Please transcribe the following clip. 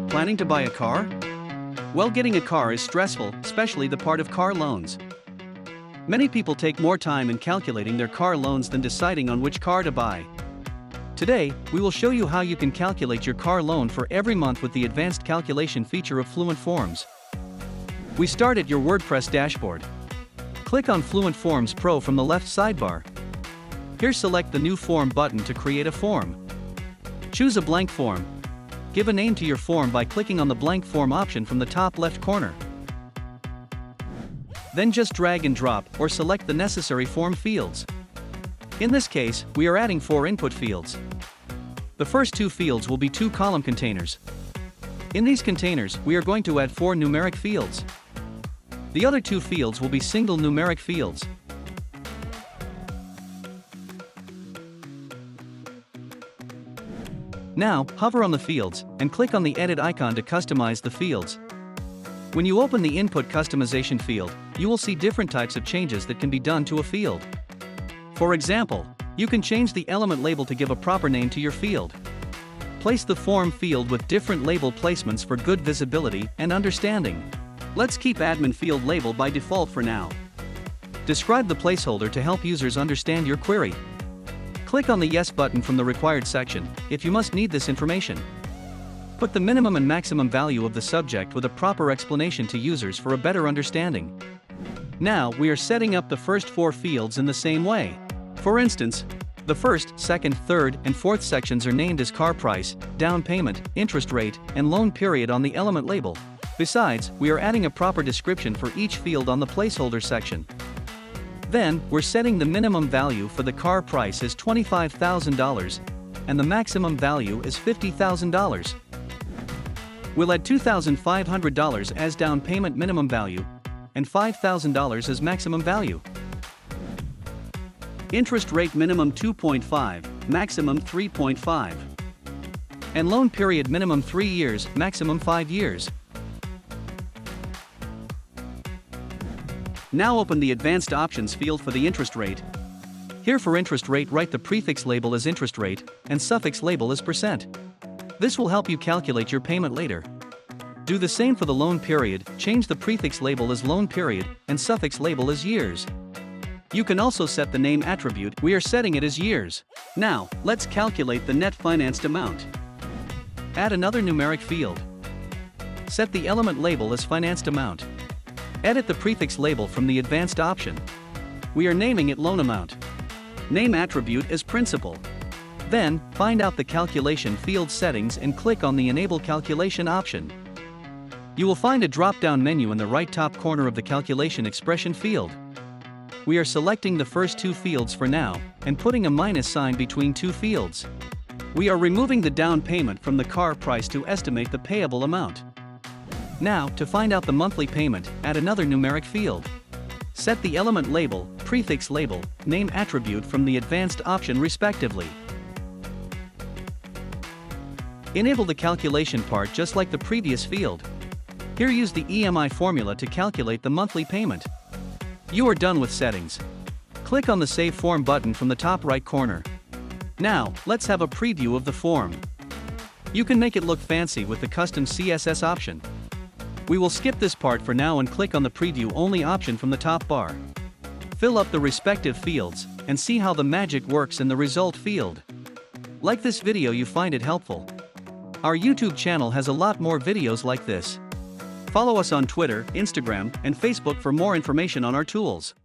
Planning to buy a car? Well, getting a car is stressful, especially the part of car loans. Many people take more time in calculating their car loans than deciding on which car to buy. Today, we will show you how you can calculate your car loan for every month with the advanced calculation feature of Fluent Forms. We start at your WordPress dashboard. Click on Fluent Forms Pro from the left sidebar. Here select the New Form button to create a form. Choose a blank form. Give a name to your form by clicking on the blank form option from the top left corner. Then just drag and drop or select the necessary form fields. In this case, we are adding 4 input fields. The first 2 fields will be 2 column containers. In these containers, we are going to add 4 numeric fields. The other 2 fields will be single numeric fields. Now, hover on the fields, and click on the edit icon to customize the fields. When you open the input customization field, you will see different types of changes that can be done to a field. For example, you can change the element label to give a proper name to your field. Place the form field with different label placements for good visibility and understanding. Let's keep admin field label by default for now. Describe the placeholder to help users understand your query. Click on the Yes button from the required section, if you must need this information. Put the minimum and maximum value of the subject with a proper explanation to users for a better understanding. Now, we are setting up the first 4 fields in the same way. For instance, the first, second, third, and fourth sections are named as car price, down payment, interest rate, and loan period on the element label. Besides, we are adding a proper description for each field on the placeholder section. Then, we're setting the minimum value for the car price as $25,000, and the maximum value is $50,000. We'll add $2,500 as down payment minimum value, and $5,000 as maximum value. Interest rate minimum 2.5, maximum 3.5. And loan period minimum 3 years, maximum 5 years. Now open the Advanced Options field for the interest rate. Here for interest rate, write the prefix label as interest rate, and suffix label as %. This will help you calculate your payment later. Do the same for the loan period, change the prefix label as loan period, and suffix label as years. You can also set the name attribute, we are setting it as years. Now, let's calculate the net financed amount. Add another numeric field. Set the element label as financed amount. Edit the prefix label from the advanced option. We are naming it loan amount. Name attribute as principal. Then, find out the calculation field settings and click on the Enable Calculation option. You will find a drop-down menu in the right top corner of the calculation expression field. We are selecting the first 2 fields for now, and putting a minus sign between 2 fields. We are removing the down payment from the car price to estimate the payable amount. Now, to find out the monthly payment, add another numeric field. Set the element label, prefix label, name attribute from the advanced option respectively. Enable the calculation part just like the previous field. Here use the EMI formula to calculate the monthly payment. You are done with settings. Click on the Save Form button from the top right corner. Now, let's have a preview of the form. You can make it look fancy with the custom CSS option. We will skip this part for now and click on the Preview Only option from the top bar. Fill up the respective fields, and see how the magic works in the result field. Like this video you find it helpful. Our YouTube channel has a lot more videos like this. Follow us on Twitter, Instagram, and Facebook for more information on our tools.